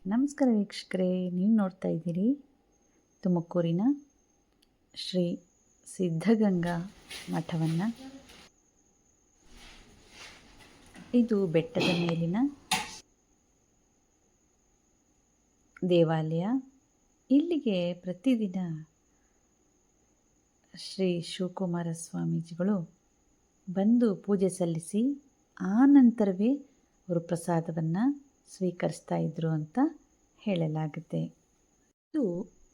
ನಮಸ್ಕಾರ ವೀಕ್ಷಕರೇ, ನೀವು ನೋಡ್ತಾ ಇದ್ದೀರಿ ತುಮಕೂರಿನ ಶ್ರೀ ಸಿದ್ಧಗಂಗಾ ಮಠವನ್ನು. ಇದು ಬೆಟ್ಟದ ಮೇಲಿನ ದೇವಾಲಯ. ಇಲ್ಲಿಗೆ ಪ್ರತಿದಿನ ಶ್ರೀ ಶಿವಕುಮಾರ ಸ್ವಾಮೀಜಿಗಳು ಬಂದು ಪೂಜೆ ಸಲ್ಲಿಸಿ ಆ ನಂತರವೇ ಅವರು ಪ್ರಸಾದವನ್ನು ಸ್ವೀಕರಿಸ್ತಾ ಇದ್ದರು ಅಂತ ಹೇಳಲಾಗುತ್ತೆ. ಇದು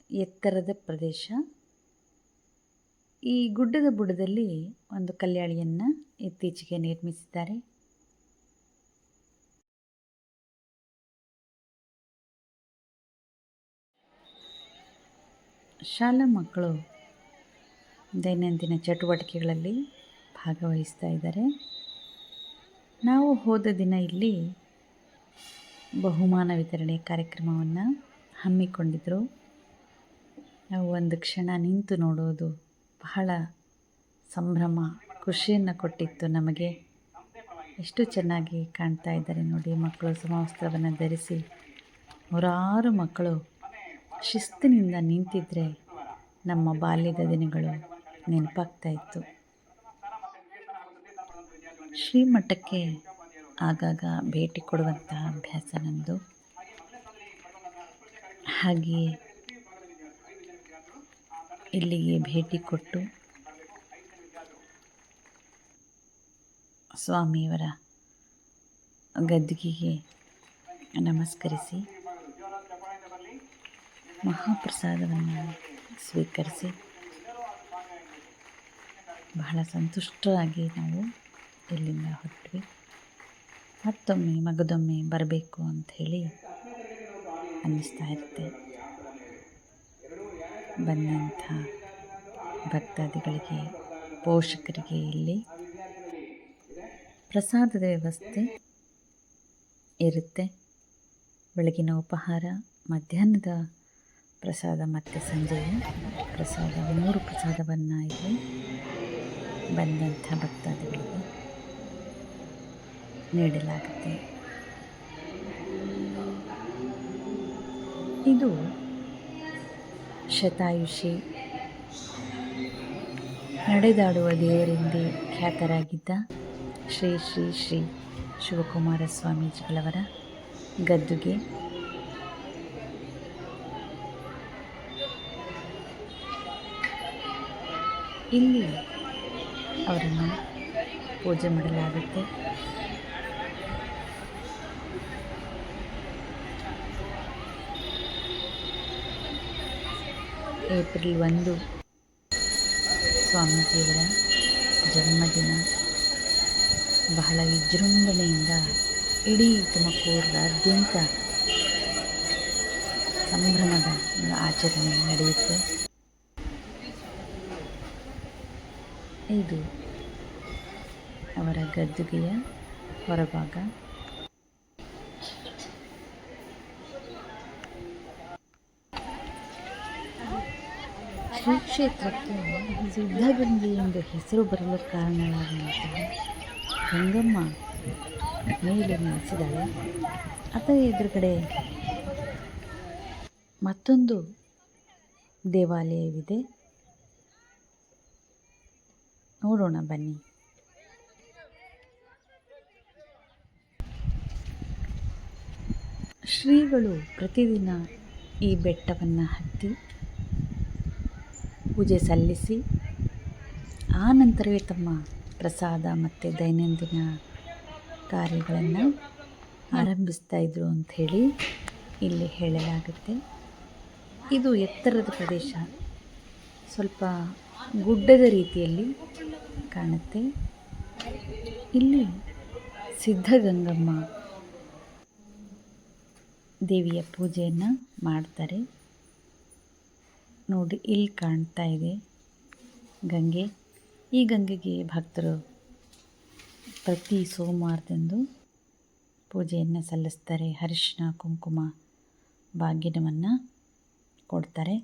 ಎತ್ತರದ ಪ್ರದೇಶ. ಈ ಗುಡ್ಡದ ಬುಡದಲ್ಲಿ ಒಂದು ಕಲ್ಯಾಣಿಯನ್ನು ಇತ್ತೀಚೆಗೆ ನಿರ್ಮಿಸಿದ್ದಾರೆ. ಶಾಲಾ ಮಕ್ಕಳು ದೈನಂದಿನ ಚಟುವಟಿಕೆಗಳಲ್ಲಿ ಭಾಗವಹಿಸ್ತಾ ಇದ್ದಾರೆ. ನಾವು ಹೋದ ದಿನ ಇಲ್ಲಿ ಬಹುಮಾನ ವಿತರಣೆ ಕಾರ್ಯಕ್ರಮವನ್ನು ಹಮ್ಮಿಕೊಂಡಿದ್ದರು. ನಾವು ಒಂದು ಕ್ಷಣ ನಿಂತು ನೋಡೋದು ಬಹಳ ಸಂಭ್ರಮ, ಖುಷಿಯನ್ನು ಕೊಟ್ಟಿತ್ತು ನಮಗೆ. ಎಷ್ಟು ಚೆನ್ನಾಗಿ ಕಾಣ್ತಾ ಇದ್ದಾರೆ ನೋಡಿ ಮಕ್ಕಳು. ಸಮವಸ್ತ್ರವನ್ನು ಧರಿಸಿ ನೂರಾರು ಮಕ್ಕಳು ಶಿಸ್ತಿನಿಂದ ನಿಂತಿದ್ದರೆ ನಮ್ಮ ಬಾಲ್ಯದ ದಿನಗಳು ನೆನಪಾಗ್ತಾ ಇತ್ತು. ಶ್ರೀಮಠಕ್ಕೆ ಆಗಾಗ ಭೇಟಿ ಕೊಡುವಂತಹ ಅಭ್ಯಾಸ ನನ್ನದು. ಹಾಗೆಯೇ ಇಲ್ಲಿಗೆ ಭೇಟಿ ಕೊಟ್ಟು ಸ್ವಾಮಿಯವರ ಗದ್ದುಗೆಗೆ ನಮಸ್ಕರಿಸಿ ಮಹಾಪ್ರಸಾದವನ್ನು ಸ್ವೀಕರಿಸಿ ಬಹಳ ಸಂತುಷ್ಟರಾಗಿ ನಾವು ಇಲ್ಲಿಂದ ಹೊರಟ್ವಿ. ಮತ್ತೊಮ್ಮೆ ಮಗದೊಮ್ಮೆ ಬರಬೇಕು ಅಂಥೇಳಿ ಅನ್ನಿಸ್ತಾ ಇರುತ್ತೆ. ಬಂದಂಥ ಭಕ್ತಾದಿಗಳಿಗೆ, ಪೋಷಕರಿಗೆ ಇಲ್ಲಿ ಪ್ರಸಾದದ ವ್ಯವಸ್ಥೆ ಇರುತ್ತೆ. ಬೆಳಗಿನ ಉಪಹಾರ, ಮಧ್ಯಾಹ್ನದ ಪ್ರಸಾದ ಮತ್ತು ಸಂಜೆಯ ಪ್ರಸಾದ, 3 ಪ್ರಸಾದವನ್ನು ಇಲ್ಲಿ ಬಂದಂಥ ಭಕ್ತಾದಿಗಳಿಗೆ ನೀಡಲಾಗುತ್ತೆ. ಇದು ಶತಾಯುಷಿ ನಡೆದಾಡುವ ದೇವರೆಂದೇ ಖ್ಯಾತರಾಗಿದ್ದ ಶ್ರೀ ಶ್ರೀ ಶ್ರೀ ಶಿವಕುಮಾರ ಸ್ವಾಮೀಜಿಗಳವರ ಗದ್ದುಗೆ. ಇಲ್ಲಿ ಅವರನ್ನು ಪೂಜೆ ಮಾಡಲಾಗುತ್ತೆ. ಏಪ್ರಿಲ್ 1 ಸ್ವಾಮೀಜಿಯವರ ಜನ್ಮದಿನ. ಬಹಳ ವಿಜೃಂಭಣೆಯಿಂದ ಇಡೀ ತುಮಕೂರಾದ್ಯಂತ ಸಂಭ್ರಮದ ಆಚರಣೆ ನಡೆಯುತ್ತೆ. ಇದು ಅವರ ಗದ್ದುಗೆಯ ಹೊರಭಾಗ. ಶ್ರೀ ಕ್ಷೇತ್ರಕ್ಕೆ ಸಿದ್ಧಗಂಗೆ ಎಂದು ಹೆಸರು ಬರಲು ಕಾರಣವಾದಂತಹ ಗಂಗಮ್ಮ ಮೇಲೆ ನೆಲೆಸಿದ್ದಾಳೆ. ಅದರ ಎದುರುಗಡೆ ಮತ್ತೊಂದು ದೇವಾಲಯವಿದೆ. ನೋಡೋಣ ಬನ್ನಿ. ಶ್ರೀಗಳು ಪ್ರತಿದಿನ ಈ ಬೆಟ್ಟವನ್ನು ಹತ್ತಿ ಪೂಜೆ ಸಲ್ಲಿಸಿ ಆ ನಂತರವೇ ತಮ್ಮ ಪ್ರಸಾದ ಮತ್ತು ದೈನಂದಿನ ಕಾರ್ಯಗಳನ್ನು ಆರಂಭಿಸ್ತಾ ಇದ್ರು ಅಂಥೇಳಿ ಇಲ್ಲಿ ಹೇಳಲಾಗುತ್ತೆ. ಇದು ಎತ್ತರದ ಪ್ರದೇಶ, ಸ್ವಲ್ಪ ಗುಡ್ಡದ ರೀತಿಯಲ್ಲಿ ಕಾಣುತ್ತೆ. ಇಲ್ಲಿ ಸಿದ್ಧಗಂಗಮ್ಮ ದೇವಿಯ ಪೂಜೆಯನ್ನು ಮಾಡ್ತಾರೆ ನೋಡಿ. ಇಲ್ಲಿ ಕಾಣ್ತಾ ಇದೆ ಗಂಗೆ. ಈ ಗಂಗೆಗೆ ಭಕ್ತರು ಪ್ರತಿ ಸೋಮವಾರದಂದು ಪೂಜೆಯನ್ನು ಸಲ್ಲಿಸ್ತಾರೆ. ಅರಿಶಿನ ಕುಂಕುಮ ಬಾಗಿನವನ್ನು ಕೊಡ್ತಾರೆ.